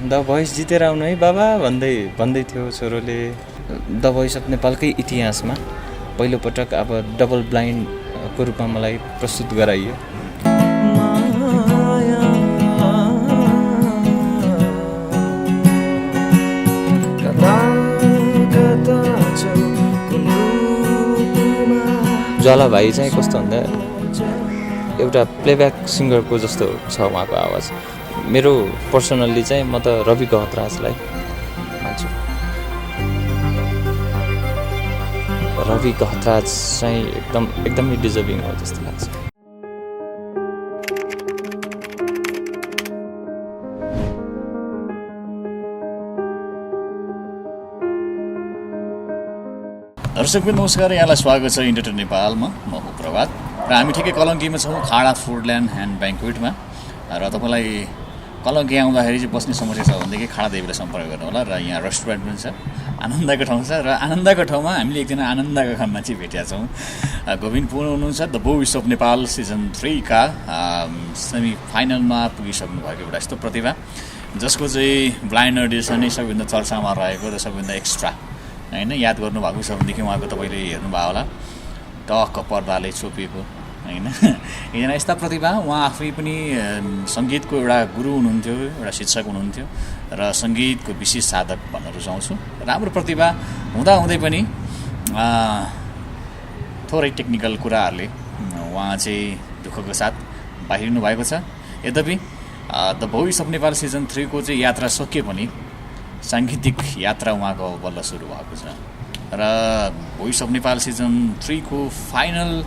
The voice जितेर आउनु है बाबा भन्दै थियो छोरोले। द भोइस अफ नेपालकै इतिहासमा पहिलोपटक अब डबल ब्लाइन्डको रूपमा मलाई प्रस्तुत गराइयो। ज्वाला भाइ चाहिँ कस्तो भन्दा एउटा प्लेब्याक सिङ्गरको जस्तो छ उहाँको आवाज। मेरो पर्सनल्ली चाहिँ म त रवि गहतराजलाई मान्छु। रवि गहतराज चाहिँ एकदमै डिजर्भिङ हो जस्तो लाग्छ। दर्शकबिन नमस्कार, यहाँलाई स्वागत छ इन्टरटेन नेपालमा। म हो प्रभात र हामी ठिकै कलङ्कीमा छौँ, खाडा फुडल्यान्ड एन्ड ब्याङ्क्वेटमा। र तपाईँलाई कलङ्की आउँदाखेरि चाहिँ बस्ने समस्या छ भनेदेखि खाडा देवीलाई सम्पर्क गर्नु होला। र यहाँ रेस्टुरेन्ट पनि छ, आनन्दको ठाउँ छ। र आनन्दको ठाउँमा हामीले एकजना आनन्दका खाम मान्छे भेटेका छौँ। गोविन्द पुन हुनुहुन्छ the voice of Nepal season 3 का सेमी फाइनलमा पुगिसक्नु भएको एउटा यस्तो प्रतिभा जसको चाहिँ ब्लाइन्ड अडिसनै सबैभन्दा चर्चामा रहेको र सबैभन्दा एक्स्ट्रा होइन। याद गर्नुभएको छ भनेदेखि उहाँको तपाईँले हेर्नुभयो होला, टक्क पर्दाले छोपिएको होइन। एकजना यस्ता प्रतिभा, उहाँ आफै पनि सङ्गीतको एउटा गुरु हुनुहुन्थ्यो, एउटा शिक्षक हुनुहुन्थ्यो र सङ्गीतको विशेष साधक भन्न रुचाउँछु। राम्रो प्रतिभा हुँदाहुँदै पनि थोरै टेक्निकल कुराहरूले उहाँ चाहिँ दुःखको साथ बाहिरिनु भएको छ। यद्यपि the voice of Nepal season 3 को चाहिँ यात्रा सकिए पनि साङ्गीतिक यात्रा उहाँको बल्ल सुरु भएको छ। र भोइस अफ नेपाल सिजन 3 को फाइनल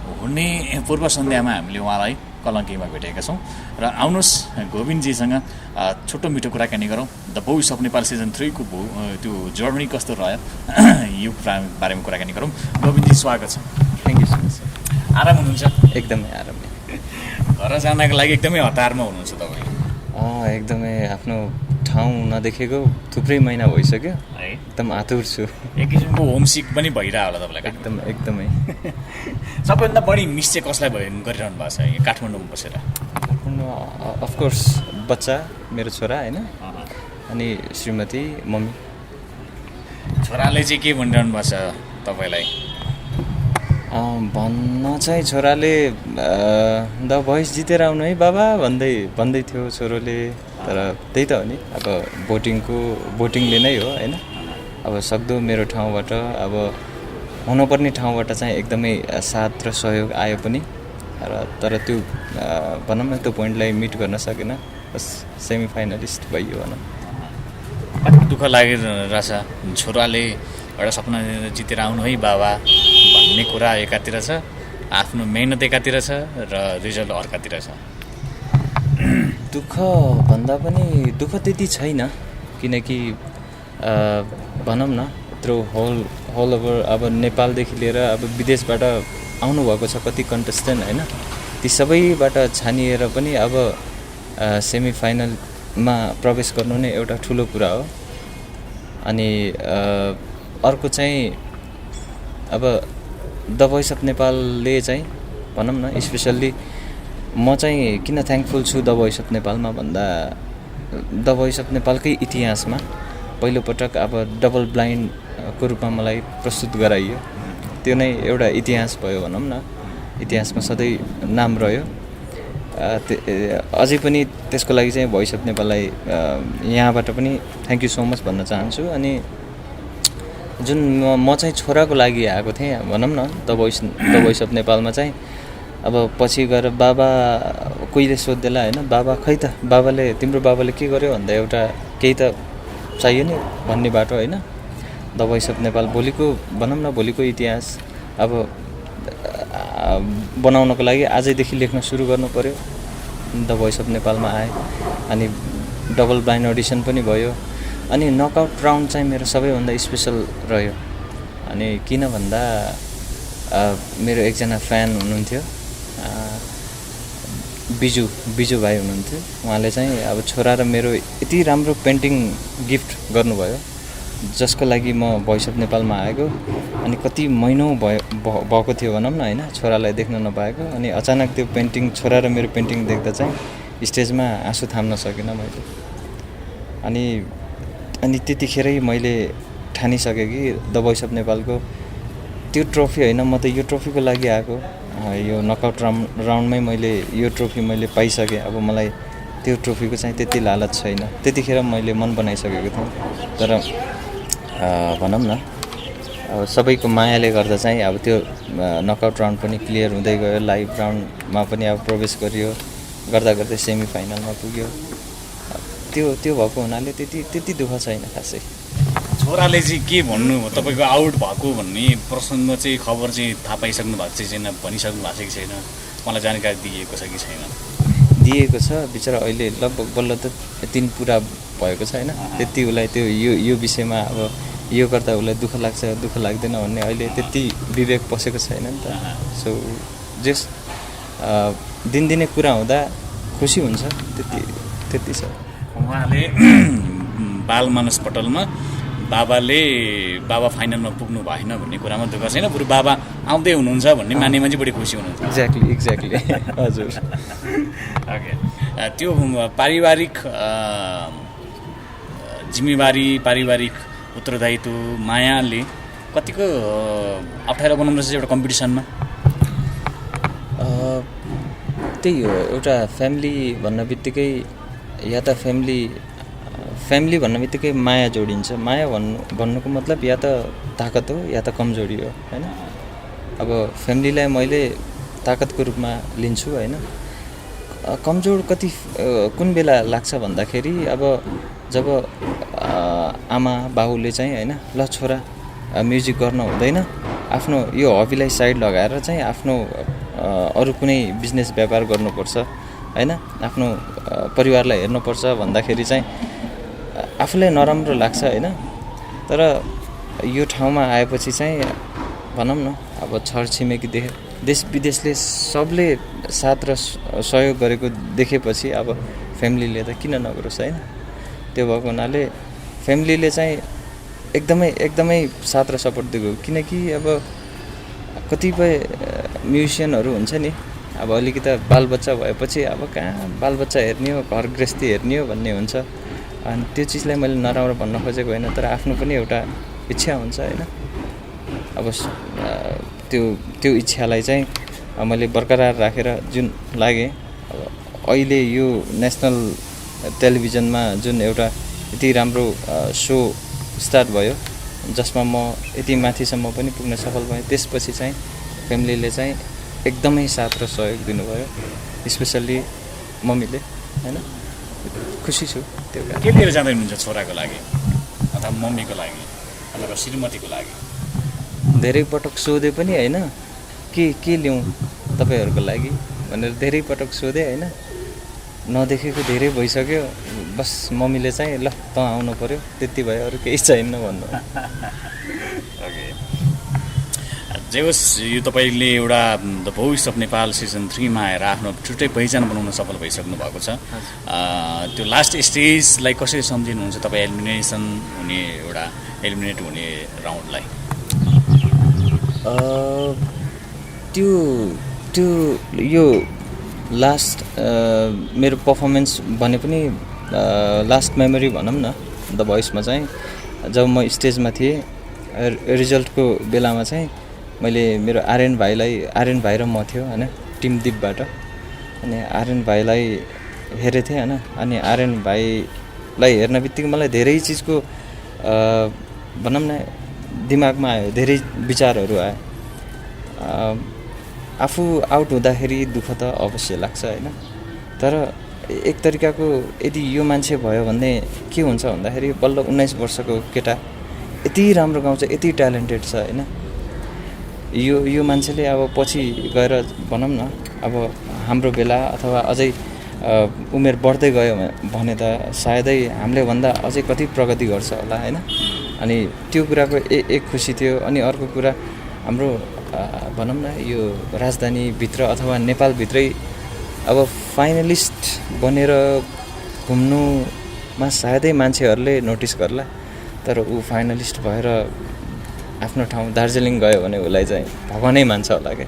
हुने पूर्व सन्ध्यामा हामीले उहाँलाई कलङ्कीमा भेटेका छौँ। र आउनुहोस् गोविन्दजीसँग छोटो मिठो कुराकानी गरौँ। The voice of Nepal season 3 को त्यो जर्नी कस्तो रह्यो यो बारेमा कुराकानी गरौँ। गोविन्दजी स्वागत छ। Thank you so much. आराम हुनुहुन्छ? एकदमै आराम। घर जानको लागि एकदमै हतारमा हुनुहुन्छ तपाईँ? एकदमै आफ्नो ठाउँ नदेखेको थुप्रै महिना भइसक्यो है। एकदम आतुर छु। एक किसिमको होमसिक पनि भइरह होला तपाईँलाई? एकदमै। सबैभन्दा बढी मिस चाहिँ कसलाई गरिरहनु भएको छ यहाँ काठमाडौँमा बसेर? काठमाडौँ अफकोर्स बच्चा, मेरो छोरा होइन, अनि श्रीमती, मम्मी। छोराले चाहिँ के भनिरहनु भएको छ तपाईँलाई? भन्न चाहिँ छोराले द भोइस जितेर आउनु है बाबा भन्दै थियो छोरोले। तर त्यही त हो नि, अब भोटिङले नै हो होइन। अब सक्दो मेरो ठाउँबाट, अब हुनुपर्ने ठाउँबाट चाहिँ एकदमै साथ र सहयोग आयो पनि। तर त्यो भनौँ न त्यो पोइन्टलाई मिट गर्न सकेन, बस सेमी फाइनलिस्ट भइयो भनौँ। दुःख लागिरहेछ, छोराले एउटा सपना जितेर आउनु है बाबा भन्ने कुरा एकातिर छ, आफ्नो मेहनत एकातिर छ र रिजल्ट अर्कातिर छ। दुःख भन्दा पनि दुःख त्यति छैन, किनकि भनौँ न यत्रो होल ओभर अब नेपालदेखि लिएर अब विदेशबाट आउनुभएको छ कति कन्टेस्टेन्ट होइन। ती सबैबाट छानिएर पनि अब सेमी फाइनलमा प्रवेश गर्नु नै एउटा ठुलो कुरा हो। अनि अर्को चाहिँ अब द भोइस अफ नेपालले चाहिँ भनौँ न स्पेसल्ली म चाहिँ किन थ्याङ्कफुल छु द भोइस अफ नेपालमा भन्दा, द भोइस अफ नेपालकै इतिहासमा पहिलोपटक अब डबल ब्लाइन्डको रूपमा मलाई प्रस्तुत गराइयो। त्यो नै एउटा इतिहास भयो भनौँ न, इतिहासमा सधैँ नाम रह्यो। अझै पनि त्यसको लागि चाहिँ भोइस अफ नेपाललाई यहाँबाट पनि थ्याङ्क यू सो मच भन्न चाहन्छु। अनि जुन म चाहिँ छोराको लागि आएको थिएँ भनौँ न द भोइस अफ नेपालमा चाहिँ, अब पछि गएर बाबा कोहीले सोध्देला होइन, बाबा खै त तिम्रो बाबाले के गर्यो भन्दा एउटा केही त चाहियो नि भन्ने बाटो होइन। द भोइस अफ नेपाल भोलिको इतिहास अब बनाउनको लागि आजैदेखि लेख्न सुरु गर्नु पऱ्यो। द भोइस अफ नेपालमा आएँ, अनि डबल ब्लाइन्ड अडिसन पनि भयो। अनि नकआउट राउन्ड चाहिँ मेरो सबैभन्दा स्पेसल रह्यो। अनि किन भन्दा मेरो एकजना फ्यान हुनुहुन्थ्यो, बिजु भाइ हुनुहुन्थ्यो। उहाँले चाहिँ अब छोरा र मेरो यति राम्रो पेन्टिङ गिफ्ट गर्नुभयो, जसको लागि म भोइस अफ नेपालमा आएको। अनि कति महिनौ भएको थियो भनौँ न होइन, छोरालाई देख्न नपाएको। अनि अचानक त्यो पेन्टिङ, छोरा र मेरो पेन्टिङ देख्दा चाहिँ स्टेजमा आँसु थाम्न सकिनँ मैले। अनि त्यतिखेरै मैले ठानिसकेँ कि द भोइस अफ नेपालको त्यो ट्रफी होइन, म त यो ट्रफीको लागि आएको, यो नकआउट राउन्डमै मैले यो ट्रफी मैले पाइसकेँ, अब मलाई त्यो ट्रफीको चाहिँ त्यति लालच छैन। त्यतिखेर मैले मन बनाइसकेको थिएँ। तर भनौँ न अब सबैको मायाले गर्दा चाहिँ अब त्यो नकआउट राउन्ड पनि क्लियर हुँदै गयो, लाइभ राउन्डमा पनि अब प्रवेश गरियो, गर्दा गर्दै सेमी फाइनलमा पुग्यो। त्यो भएको हुनाले त्यति दुःख छैन खासै। छोराले चाहिँ के भन्नु, तपाईँको आउट भएको भन्ने प्रसङ्ग चाहिँ खबर चाहिँ थाहा पाइसक्नु भएको चाहिँ छैन, भनिसक्नु भएको छ कि छैन, मलाई जानकारी दिएको छ कि छैन? दिएको छ, बिचरा अहिले लगभग बल्ल त 3 पुरा भएको छ होइन। त्यति उसलाई त्यो यो विषयमा अब यो गर्दा उसलाई दुःख लाग्छ दुःख लाग्दैन भन्ने अहिले त्यति विवेक पसेको छैन नि त। सो जस दिनदिनै कुरा हुँदा खुसी हुन्छ, त्यति छ। उहाँले बालमानस पटलमा बाबा फाइनलमा पुग्नु भएन भन्ने कुरामा दुःख छैन, बरु बाबा आउँदै हुनुहुन्छ भन्ने मानेमा चाहिँ बढी खुसी हुनुहुन्छ। एक्ज्याक्टली हजुर। ओके, त्यो पारिवारिक जिम्मेवारी, पारिवारिक उत्तरदायित्व मायाले कतिको अप्ठ्यारो बनाउँदो रहेछ एउटा कम्पिटिसनमा? त्यही हो, एउटा फ्यामिली भन्न बित्तिकै या त फ्यामिली भन्न बित्तिकै माया जोडिन्छ। माया भन्नुको मतलब या त ताकत हो या त कमजोरी हो होइन। अब फ्यामिलीलाई मैले ताकतको रूपमा लिन्छु होइन। कमजोर कुन बेला लाग्छ भन्दाखेरि अब जब आमा बाबुले चाहिँ होइन, ल छोरा म्युजिक गर्न हुँदैन, आफ्नो यो हबीलाई साइड लगाएर चाहिँ आफ्नो अरू कुनै बिजनेस व्यापार गर्नुपर्छ होइन, आफ्नो परिवारलाई हेर्नुपर्छ भन्दाखेरि चाहिँ आफूलाई नराम्रो लाग्छ होइन। तर यो ठाउँमा आएपछि चाहिँ भनौँ न अब छरछिमेकी देश विदेशले सबले साथ र सहयोग गरेको देखेपछि अब फ्यामिलीले त किन नगरोस् होइन। त्यो भएको हुनाले फ्यामिलीले चाहिँ एकदमै साथ र सपोर्ट दिएको, किनकि अब कतिपय म्युजिसियनहरू हुन्छ नि, अब अलिकति बालबच्चा भएपछि अब कहाँ बालबच्चा हेर्ने हो, घर गृहस्थी हेर्ने हो भन्ने हुन्छ। अनि त्यो चिजलाई मैले नराम्रो भन्न खोजेको होइन, तर आफ्नो पनि एउटा इच्छा हुन्छ होइन। अब त्यो इच्छालाई चाहिँ मैले बरकरार राखेर जुन लागेँ, अब अहिले यो नेसनल टेलिभिजनमा जुन एउटा यति राम्रो सो स्टार्ट भयो, जसमा म यति माथिसम्म पनि पुग्न सफल भएँ, त्यसपछि चाहिँ फ्यामिलीले चाहिँ एकदमै साथ र सहयोग दिनुभयो, स्पेसल्ली मम्मीले होइन। खुसी छु त्यो। के लिएर जाँदै हुनुहुन्छ छोराको लागि अथवा मम्मीको लागि अथवा श्रीमतीको लागि? धेरै पटक सोधे पनि होइन, के ल्याउँ तपाईँहरूको लागि भनेर धेरै पटक सोधेँ होइन। नदेखेको धेरै भइसक्यो, बस मम्मीले चाहिँ ल त आउनु पऱ्यो त्यति भयो, अरू केही छैन भन्नु। ओके, जे होस्, यो तपाईँले एउटा the voice of Nepal season 3मा आएर आफ्नो छुट्टै पहिचान बनाउन सफल भइसक्नु भएको छ। त्यो लास्ट स्टेजलाई कसरी सम्झिनुहुन्छ तपाईँ, एलिमिनेट हुने राउन्डलाई? त्यो यो लास्ट मेरो पर्फर्मेन्स भने पनि लास्ट मेमोरी भनौँ न द भोइसमा चाहिँ, जब म स्टेजमा थिएँ रिजल्टको बेलामा चाहिँ मैले मेरो आर्यन भाइ र म थियो होइन, टिम दिपबाट। अनि आर्यन भाइलाई हेरेको थिएँ होइन। अनि आर्यन भाइलाई हेर्न बित्तिकै मलाई धेरै चिजको भनौँ न दिमागमा आयो, धेरै विचारहरू आयो। आफू आउट हुँदाखेरि दुःख त अवश्य लाग्छ होइन, तर एक तरिकाको यदि यो मान्छे भयो भने के हुन्छ भन्दाखेरि बल्ल 19 वर्षको केटा, यति राम्रो गाउँछ, यति ट्यालेन्टेड छ होइन। यो मान्छेले अब पछि गएर भनौँ न अब हाम्रो बेला अथवा अझै उमेर बढ्दै गयो भने त सायदै हामीले भन्दा अझै कति प्रगति गर्छ होला होइन। अनि त्यो कुराको एक खुसी थियो। अनि अर्को कुरा हाम्रो भनौँ न यो राजधानीभित्र अथवा नेपालभित्रै अब फाइनलिस्ट बनेर घुम्नुमा सायदै मान्छेहरूले नोटिस गर्ला, तर ऊ फाइनलिस्ट भएर आफ्नो ठाउँ दार्जिलिङ गयो भने उसलाई चाहिँ भगवानै मान्छ होला क्या।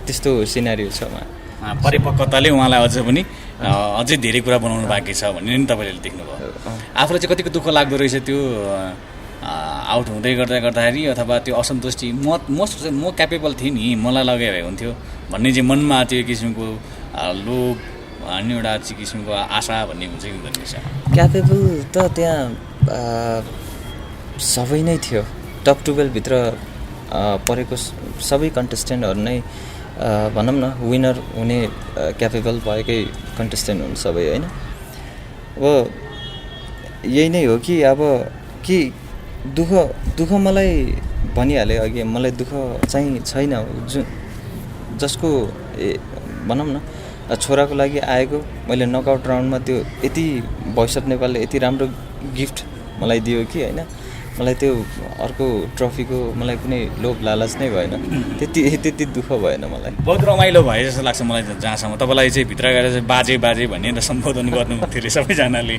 त्यस्तो सिनारियो छ उहाँ। परिपक्वताले उहाँलाई अझ पनि अझै धेरै कुरा बनाउनु बाँकी छ भन्ने नि तपाईँले देख्नुभयो। आफूलाई चाहिँ कतिको दुःख लाग्दो रहेछ त्यो आउट हुँदै गर्दाखेरि अथवा त्यो असन्तुष्टि म क्यापेबल थिएँ नि, मलाई लगाए भए हुन्थ्यो भन्ने चाहिँ मनमा त्यो किसिमको लोभ अनि एउटा चाहिँ किसिमको आशा भन्ने हुन्छ कि हुँदैन रहेछ। क्यापेबल त त्यहाँ सबै नै थियो। टप 12भित्र परेको सबै कन्टेस्टेन्टहरू नै भनौँ न विनर हुने क्यापेबल भएकै कन्टेस्टेन्ट हुन् सबै होइन। अब यही नै हो कि अब कि दुःख मलाई भनिहालेँ अघि, मलाई दुःख चाहिँ छैन। जसको भनौँ न छोराको लागि आएको मैले नकआउट राउन्डमा त्यो यति भोइस अफ नेपालले यति राम्रो गिफ्ट मलाई दियो कि होइन, मलाई त्यो अर्को ट्रफीको मलाई कुनै लोभ लालच नै भएन, त्यति दुःख भएन मलाई। बहुत रमाइलो भयो जस्तो लाग्छ मलाई जहाँसम्म। तपाईँलाई चाहिँ भित्र गएर चाहिँ बाजे भनेर सम्बोधन गर्नुभएको थियो अरे सबैजनाले।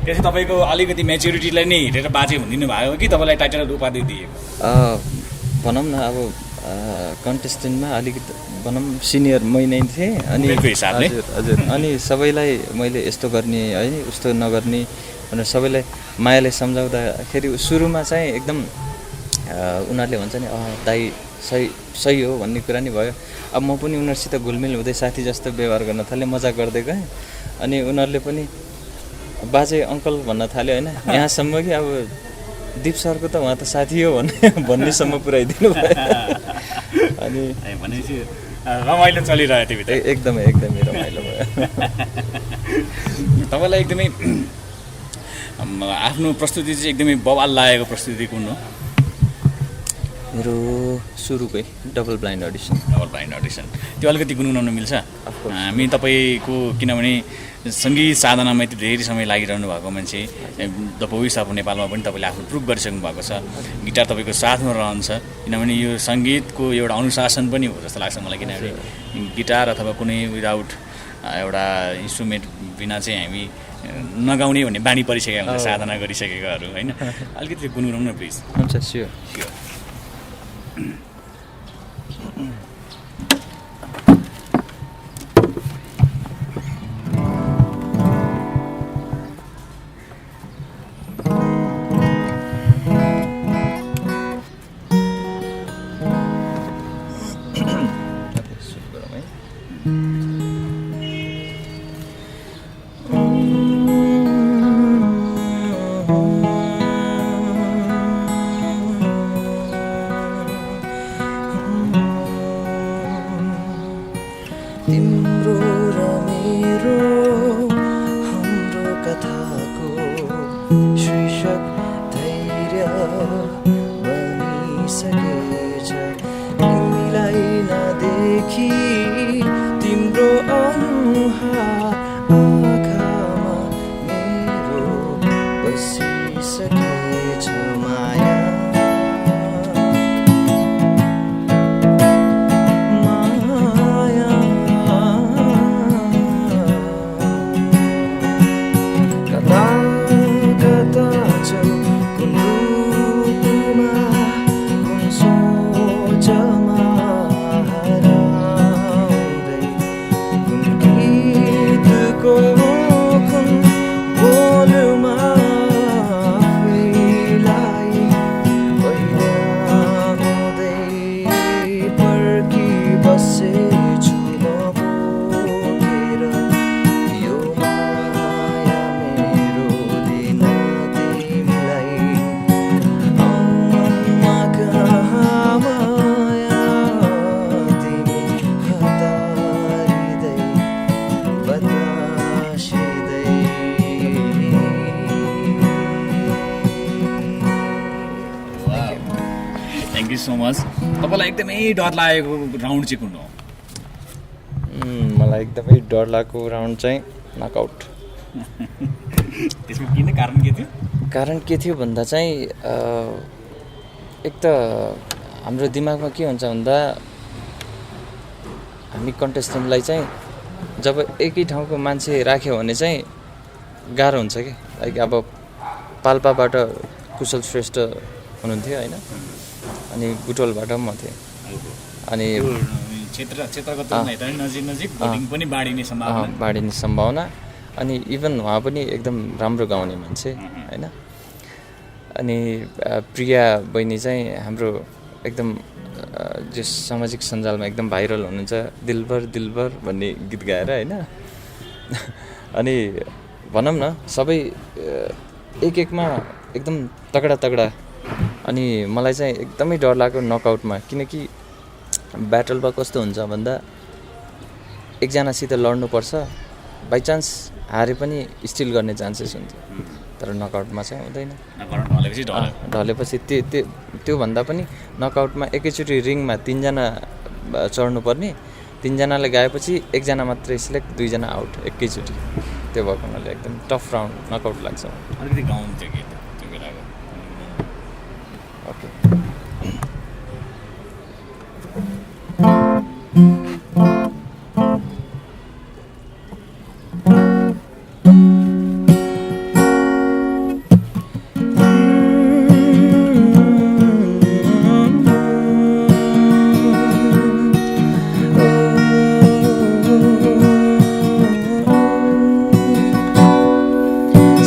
त्यसै तपाईँको अलिकति मेच्युरिटीलाई नै हेरेर बाजे भनिदिनु भयो कि तपाईँलाई टाइटल उपाधि दिएको? भनौँ न अब कन्टेस्टेन्टमा अलिकति भनौँ सिनियर मै नै थिएँ अनि हिसाबले हजुर अनि सबैलाई मैले यस्तो गर्ने है उस्तो नगर्ने भनेर सबैलाई मायाले सम्झाउँदाखेरि सुरुमा चाहिँ एकदम उनीहरूले भन्छ नि दाइ सही हो भन्ने कुरा नि भयो। अब म पनि उनीहरूसित घुलमिल हुँदै साथी जस्तो व्यवहार गर्न थालेँ, मजाक गर्दै गएँ अनि उनीहरूले पनि बाजे अङ्कल भन्न थाल्यो होइन। यहाँसम्म कि अब दिप सरको त उहाँ त साथी हो भन्नेसम्म पुऱ्याइदिनु भयो। अनि भनेपछि रमाइलो चलिरह्यो त्यो भित्र। एकदमै रमाइलो भयो। तपाईँलाई एकदमै आफ्नो प्रस्तुति चाहिँ एकदमै बवाल लागेको प्रस्तुति कुन हो? मेरो सुरुकै डबल ब्लाइन्ड अडिसन। त्यो अलिकति गुनगुनाउन मिल्छ? हामी तपाईँको किनभने सङ्गीत साधनामा यति धेरै समय लागिरहनु भएको मान्छे, द भोइस अफ नेपालमा पनि तपाईँले आफ्नो प्रुभ गरिसक्नु भएको छ। गिटार तपाईँको साथमा रहन्छ, किनभने यो सङ्गीतको एउटा अनुशासन पनि हो जस्तो लाग्छ मलाई। किनभने गिटार अथवा कुनै विदाउट एउटा इन्स्ट्रुमेन्ट बिना चाहिँ हामी नगाउने भन्ने बानी परिसकेका हुन्छ साधना गरिसकेकाहरू होइन। अलिकति गुनगुनाउनु न प्लिज। हुन्छ स्योर। तिम्रो र मेरो हाम्रो कथाको शीर्षक धैर्य बनिसकेछ। तिमीलाई नदेखि तिम्रो अनुहार आँखामा मेरो बसिसकेछ माया। So much. तपाईँलाई एकदमै डर लागेको राउन्ड चाहिँ कुन हो? मलाई एकदमै डर लागेको राउन्ड चाहिँ नकआउट। त्यसको किन कारण के थियो? कारण के थियो भन्दा चाहिँ एक त हाम्रो दिमागमा के हुन्छ भन्दा हामी कन्टेस्टेन्टलाई चाहिँ जब एकै ठाउँको मान्छे राख्यो भने चाहिँ गाह्रो हुन्छ कि। लाइक अब पाल्पाबाट कुशल श्रेष्ठ हुनुहुन्थ्यो होइन, अनि बुटोलबाट म थिएँ। अनि क्षेत्रगत रूपमा हेर्दा नजिक भोटिङ पनि बाढिने सम्भावना बाढिने सम्भावना अनि इभन उहाँ पनि एकदम राम्रो गाउने मान्छे होइन। अनि प्रिया बहिनी चाहिँ हाम्रो एकदम जो सामाजिक सञ्जालमा एकदम भाइरल हुनुहुन्छ, दिलबर दिलबर भन्ने गीत गाएर होइन। अनि भनौँ न सबै एक एकमा एकदम तगडा तगडा। अनि मलाई चाहिँ एकदमै डर लाग्यो नकआउटमा, किनकि ब्याटलमा कस्तो हुन्छ भन्दा एकजनासित लड्नुपर्छ, बाइचान्स हारे पनि स्टिल गर्ने चान्सेस हुन्छ, तर नकआउटमा चाहिँ हुँदैन। ढलेपछि त्योभन्दा पनि नकआउटमा एकैचोटि रिङमा 3 जना चढ्नुपर्ने, 3 जनाले गाएपछि 1 जना मात्रै सिलेक्ट, 2 जना आउट एकैचोटि। त्यो भएको हुनाले एकदम टफ राउन्ड नकआउट लाग्छ। अलिकति गाउनु थियो गीत त्यो बेलाको। ओके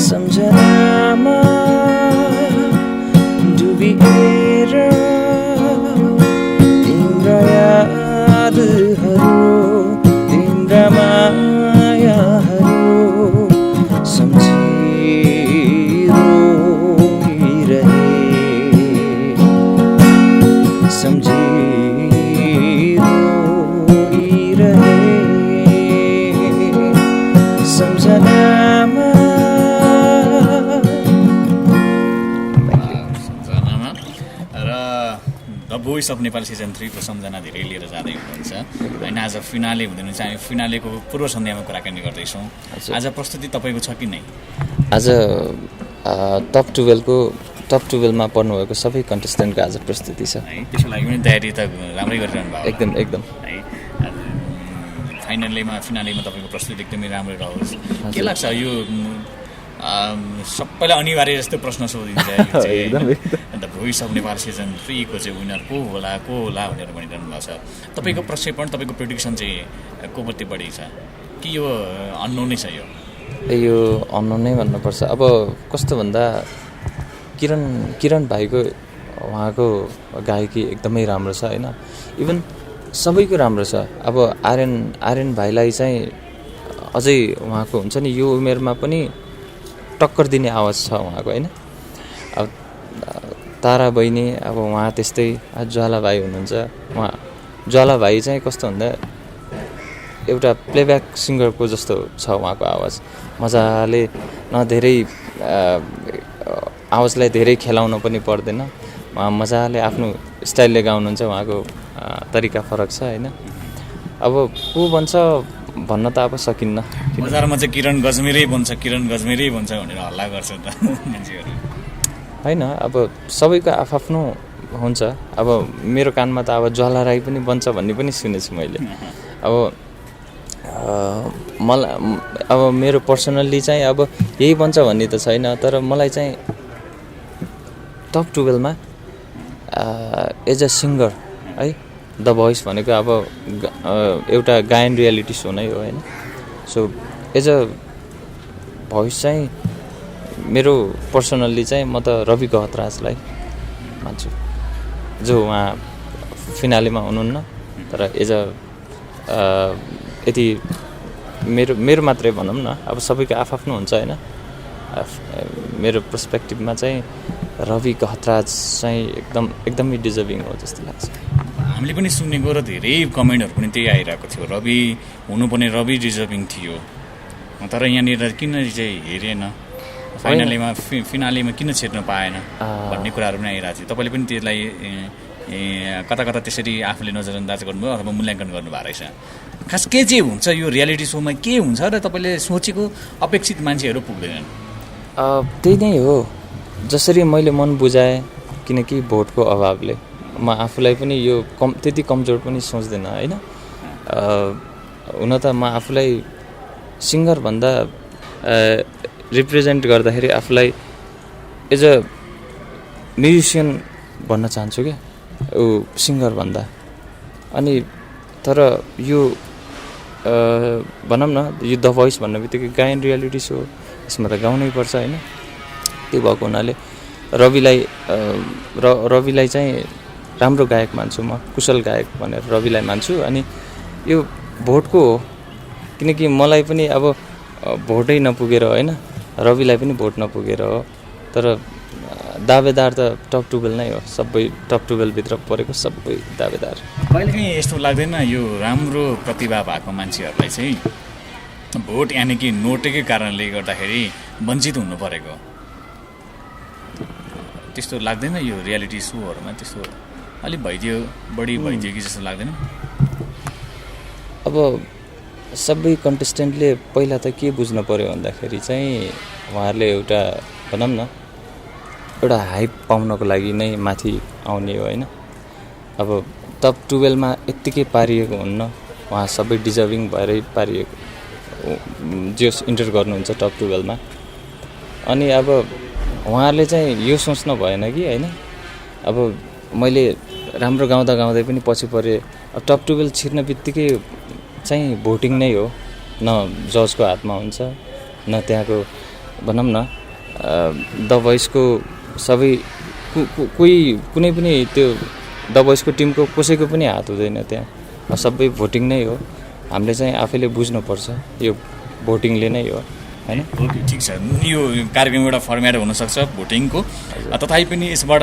सम्झनामा डुबिएर तिम्रा यादहरू, तिम्रा मायाहरू सम्झिरहे, सम्झनामा भोइस अफ नेपाल सिजन 3 को सम्झना धेरै लिएर जाँदै हुनुहुन्छ होइन। आज फिनाले हुँदैन चाहिँ हामी फिनालेको पूर्व सन्ध्यामा कुराकानी गर्दैछौँ। आज प्रस्तुति तपाईँको छ कि नै? आज टप 12मा पर्नुभएको सबै कन्टेस्टेन्टको आज प्रस्तुति छ है। त्यसको लागि पनि तयारी त राम्रै गरिरहनु भएको एकदम है। फिनालेमा तपाईँको प्रस्तुति एकदमै राम्रो रहोस्। के लाग्छ यो सबैलाई अनिवार्य जस्तो प्रश्न सोधिन्छ अन्त भोइस अफ नेपाल सिजन 3 को चाहिँ विनर को होला भनेर भनिरहनु भएको छ। तपाईँको प्रक्षेपण, तपाईँको प्रेडिक्सन चाहिँ को प्रति बढी छ कि यो अननोन नै छ? यो अननोन नै भन्नुपर्छ। अब कस्तो भन्दा किरण भाइको उहाँको गायकी एकदमै राम्रो छ होइन। इभन सबैको राम्रो छ। अब आर्यन भाइलाई चाहिँ अझै उहाँको हुन्छ नि यो उमेरमा पनि टक्कर दिने आवाज छ उहाँको होइन। अब तारा बहिनी, अब उहाँ त्यस्तै। ज्वाला भाइ हुनुहुन्छ, उहाँ ज्वाला भाइ चाहिँ कस्तो भन्दा एउटा प्लेब्याक सिङ्गरको जस्तो छ उहाँको आवाज। मजाले धेरै आवाजलाई धेरै खेलाउन पनि पर्दैन, उहाँ मजाले आफ्नो स्टाइलले गाउनुहुन्छ, उहाँको तरिका फरक छ होइन। अब को भन्छ भन्न त अब सकिन्न। बजारमा चाहिँ किरण गजमेरै भन्छ भनेर हल्ला गर्छ त मान्छेहरू होइन। अब सबैको आफ्नो हुन्छ। अब मेरो कानमा त अब ज्वाला राई पनि बन्छ भन्ने पनि सुनेछु मैले। मलाई अब मेरो पर्सनल्ली चाहिँ अब यही बन्छ भन्ने त छैन, तर मलाई चाहिँ टप 12मा एज अ सिङ्गर है, द भोइस भनेको अब एउटा गायन रियालिटी सो नै हो होइन। सो एज अ भोइस चाहिँ मेरो पर्सनल्ली चाहिँ म त रवि गहतराजलाई मान्छु, जो उहाँ फिनालेमा हुनुहुन्न, तर एज अ यति मेरो मात्रै भनौँ न। अब सबैको आफ्नो हुन्छ होइन। मेरो पर्सपेक्टिभमा चाहिँ रवि गहतराज चाहिँ एकदमै डिजर्भिङ हो जस्तो लाग्छ। हामीले पनि सुनेको र धेरै कमेन्टहरू पनि त्यही आइरहेको थियो, रवि हुनुपर्ने रवि डिजर्भिङ थियो, तर यहाँनिर किन चाहिँ हेरेन, फिनालेमा किन छेड्न पाएन भन्ने कुराहरू पनि आइरहेको थियो। तपाईँले पनि त्यसलाई कता त्यसरी आफूले नजरअन्दाज गर्नुभयो अथवा मूल्याङ्कन गर्नुभएको रहेछ। खास के चाहिँ हुन्छ यो रियालिटी सोमा, के हुन्छ र तपाईँले सोचेको अपेक्षित मान्छेहरू पुग्दैनन्? त्यही नै हो जसरी मैले मन बुझाएँ, किनकि भोटको अभावले म आफूलाई पनि यो त्यति कमजोर पनि सोच्दैन होइन। हुन त म आफूलाई सिङ्गरभन्दा रिप्रेजेन्ट गर्दाखेरि आफूलाई एज अ म्युजिसियन भन्न चाहन्छु क्या, सिङ्गर भन्दा। अनि तर यो भनौँ न यो द भोइस भन्ने बित्तिकै गायन रियालिटी सो यसमा त गाउनै पर्छ होइन। त्यो भएको हुनाले रविलाई चाहिँ राम्रो गायक मान्छु म, कुशल गायक भनेर रविलाई मान्छु। अनि यो भोटको हो, किनकि मलाई पनि अब भोटै नपुगेर होइन, रविलाई पनि भोट नपुगेर हो। तर दावेदार त टप 12 नै हो, सबै टप 12 भित्र परेको सबै दावेदार। कहिलेकाहीँ यस्तो लाग्दैन यो राम्रो प्रतिभा भएको मान्छेहरूलाई चाहिँ भोट यानि कि नोटेकै कारणले गर्दाखेरि वञ्चित हुनु परेको, त्यस्तो लाग्दैन? यो रियालिटी सोहरूमा त्यस्तो अलिक बढी भइदियो कि जस्तो लाग्दैन? अब सबै कन्टेस्टेन्टले पहिला त के बुझ्नु पऱ्यो भन्दाखेरि चाहिँ उहाँहरूले एउटा भनौँ न एउटा हाइप पाउनको लागि नै माथि आउने हो होइन। अब टप 12 मा यत्तिकै पारिएको हुन्न, उहाँ सबै डिजर्भिङ भएरै पारिएको जो इन्टर गर्नुहुन्छ टप 12 मा। अनि अब उहाँहरूले चाहिँ यो सोच्नु भएन कि होइन, अब मैले राम्रो गाउँदै पनि पछि परेँ। अब टप 12 छिर्न बित्तिकै चाहिँ भोटिङ नै हो, न जजको हातमा हुन्छ न त्यहाँको भनौँ न द भोइसको सबै कुनै पनि त्यो द भोइसको टिमको कसैको पनि हात हुँदैन त्यहाँ, सबै भोटिङ नै हो। हामीले चाहिँ आफैले बुझ्नुपर्छ यो भोटिङले नै हो होइन। ओके, ठिक छ। यो कार्यक्रम एउटा फर्मेट हुनसक्छ भोटिङको, तथापि पनि यसबाट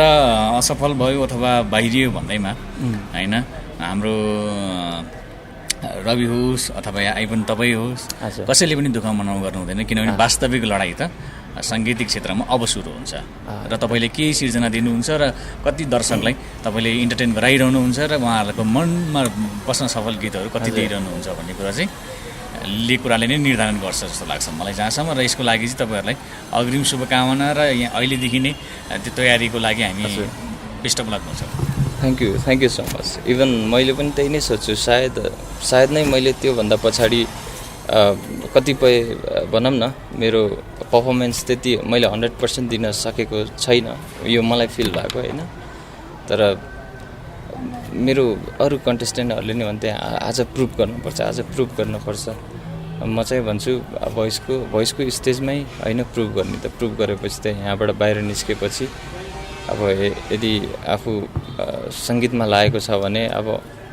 असफल भयो अथवा बाहिरियो भन्दैमा होइन, हाम्रो रवि होस् अथवा आइपन तपाईँ होस्, कसैले पनि दुःख मनाउ गर्नु हुँदैन, किनभने वास्तविक लडाइँ त साङ्गीतिक क्षेत्रमा अब सुरु हुन्छ र तपाईँले केही सिर्जना दिनुहुन्छ र कति दर्शकलाई तपाईँले इन्टरटेन गराइरहनुहुन्छ र उहाँहरूको मनमा बस्न सफल गीतहरू कति दिइरहनुहुन्छ भन्ने कुरा चाहिँ कुराले नै निर्धारण गर्छ जस्तो लाग्छ मलाई जहाँसम्म। र यसको लागि चाहिँ तपाईँहरूलाई अग्रिम शुभकामना र यहाँ अहिलेदेखि नै त्यो तयारीको लागि हामी बेस्ट अफ लक भन्छौँ। Thank you so much. Even मैले पनि त्यही नै सोध्छु, सायद नै मैले त्योभन्दा पछाडि कतिपय भनौँ न मेरो पर्फर्मेन्स त्यति मैले 100% दिन सकेको छैन, यो मलाई फिल भएको होइन। तर मेरो अरू कन्टेस्टेन्टहरूले नि भन्थे आज प्रुभ गर्नुपर्छ। म चाहिँ भन्छु भोइसको स्टेजमै होइन प्रुभ गर्ने त, प्रुभ गरेपछि त यहाँबाट बाहिर निस्केपछि अब यदि आफू सङ्गीतमा लागेको छ भने अब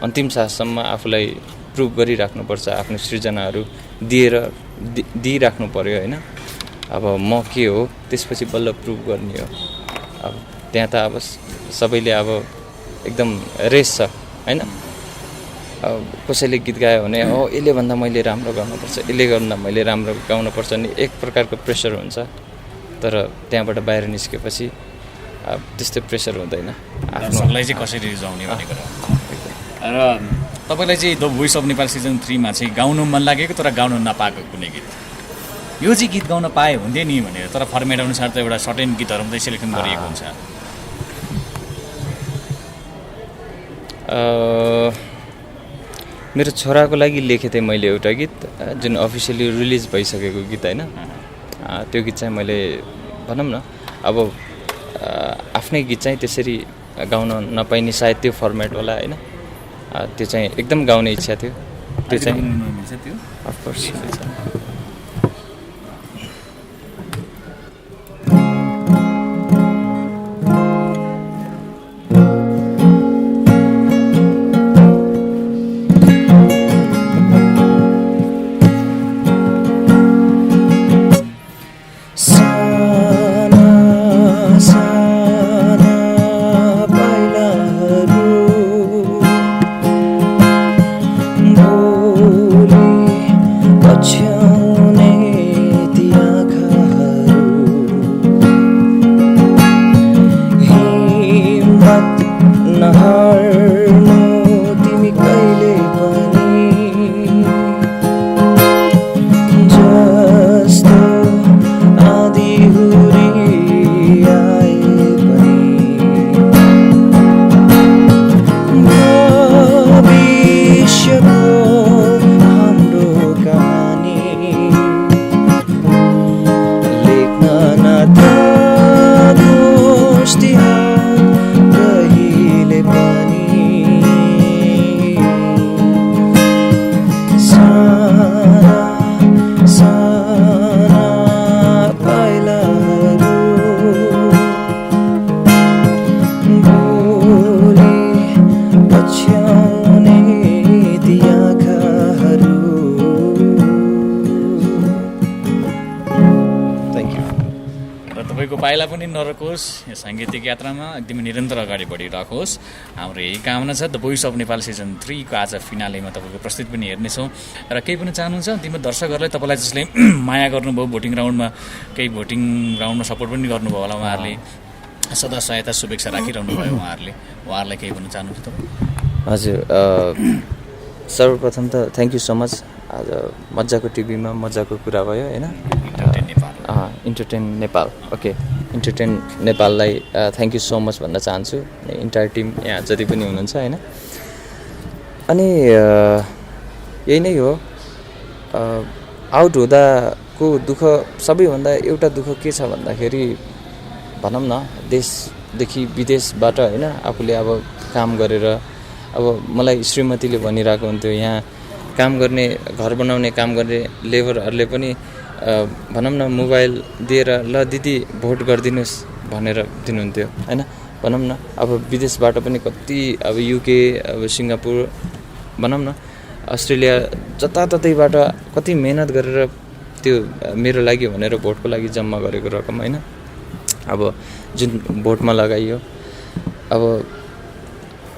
अन्तिम साससम्म आफूलाई प्रुभ गरिराख्नुपर्छ, आफ्नो सृजनाहरू दिइराख्नु पऱ्यो होइन। अब म के हो त्यसपछि बल्ल प्रुभ गर्ने हो। अब त्यहाँ त अब सबैले अब एकदम रेस छ होइन। अब कसैले गीत गायो भने यसले भन्दा मैले राम्रो गाउनुपर्छ, यसले गर्दा मैले राम्रो गाउनुपर्छ नि एक प्रकारको प्रेसर हुन्छ। तर त्यहाँबाट बाहिर निस्केपछि अब त्यस्तो प्रेसर हुँदैन, दर्शकलाई चाहिँ कसरी रिजाउने भन्ने कुरा। र तपाईँलाई चाहिँ the voice of Nepal season 3 मा चाहिँ गाउनु मन लागेको तर गाउनु नपाएको कुनै गीत, यो चाहिँ गीत गाउन पाए हुन्थ्यो नि भनेर, तर फर्मेट अनुसार त एउटा सर्टेन गीतहरू मात्रै सेलेक्सन गरिएको हुन्छ? मेरो छोराको लागि लेखेको थिएँ मैले एउटा गीत जुन अफिसियली रिलिज भइसकेको गीत होइन। त्यो गीत चाहिँ मैले भनौँ न अब आफ्नै गीत चाहिँ त्यसरी गाउन नपाइने सायद त्यो फर्मेट होला होइन। त्यो चाहिँ एकदम गाउने इच्छा थियो, त्यो चाहिँ अफकोर्स। तपाईँको पाइला पनि नरोकोस् यो साङ्गीतिक यात्रामा एकदमै निरन्तर अगाडि बढिराखोस् हाम्रो यही कामना छ। The voice of Nepal season 3 को आज फिनालेमा तपाईँको प्रस्तुति पनि हेर्नेछौँ र केही पनि चाहनुहुन्छ तिम्रो दर्शकहरूलाई, तपाईँलाई जसले माया गर्नुभयो भोटिङ राउन्डमा, केही भोटिङ राउन्डमा सपोर्ट पनि गर्नुभयो होला, उहाँहरूले सदा सहायता शुभेच्छा राखिरहनु भयो, उहाँहरूलाई केही भन्न चाहनुहुन्छ तपाईँ? हजुर, सर्वप्रथम त थ्याङ्क यू सो मच। आज मजाको टिभीमा मजाको कुरा भयो होइन, इन्टरटेन नेपाल, ओके, इन्टरटेन नेपाललाई थ्याङ्क यू सो मच भन्न चाहन्छु, इन्टायर टिम यहाँ जति पनि हुनुहुन्छ होइन। अनि यही नै हो, आउट हुँदाको दुःख, सबैभन्दा एउटा दुःख के छ भन्दाखेरि भनौँ न देशदेखि विदेशबाट होइन आफूले अब काम गरेर, अब मलाई श्रीमतीले भनिरहेको हुन्थ्यो यहाँ काम गर्ने, घर बनाउने काम गर्ने लेबरहरूले पनि भनौँ न मोबाइल दिएर ल दिदी भोट गरिदिनुहोस् भनेर दिनुहुन्थ्यो होइन। भनौँ न अब विदेशबाट पनि कति, अब युके, अब सिङ्गापुर, भनौँ न अस्ट्रेलिया, जताततैबाट कति मेहनत गरेर त्यो मेरो लागि भनेर भोटको लागि जम्मा गरेको रकम होइन, अब जुन भोटमा लगाइयो, अब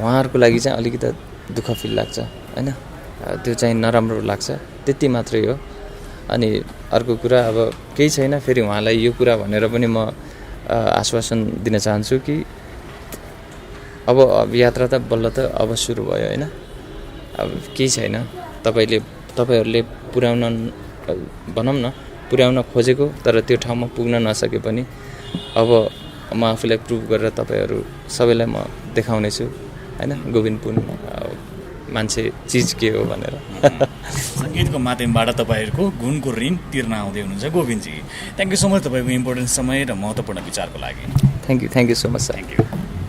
उहाँहरूको लागि चाहिँ अलिकति दुःख फिल लाग्छ होइन, त्यो चाहिँ नराम्रो लाग्छ, त्यति मात्रै हो। अनि अर्को कुरा, अब केही छैन, फेरि उहाँलाई यो कुरा भनेर पनि म आश्वासन दिन चाहन्छु कि अब यात्रा त बल्ल त अब सुरु भयो होइन, अब केही छैन, तपाईँहरूले पुर्याउन, भनौँ न पुर्याउन खोजेको तर त्यो ठाउँमा पुग्न नसके पनि अब म आफूलाई प्रुभ गरेर तपाईँहरू सबैलाई म देखाउनेछु होइन, गोविन्दपुर मान्छे चिज के हो भनेर। सङ्गीतको माध्यमबाट तपाईँहरूको गुणको ऋण तिर्न आउँदै हुनुहुन्छ Govindji. Thank you so much तपाईँको इम्पोर्टेन्ट समय र महत्त्वपूर्ण विचारको लागि। Thank you so much sir. Thank you.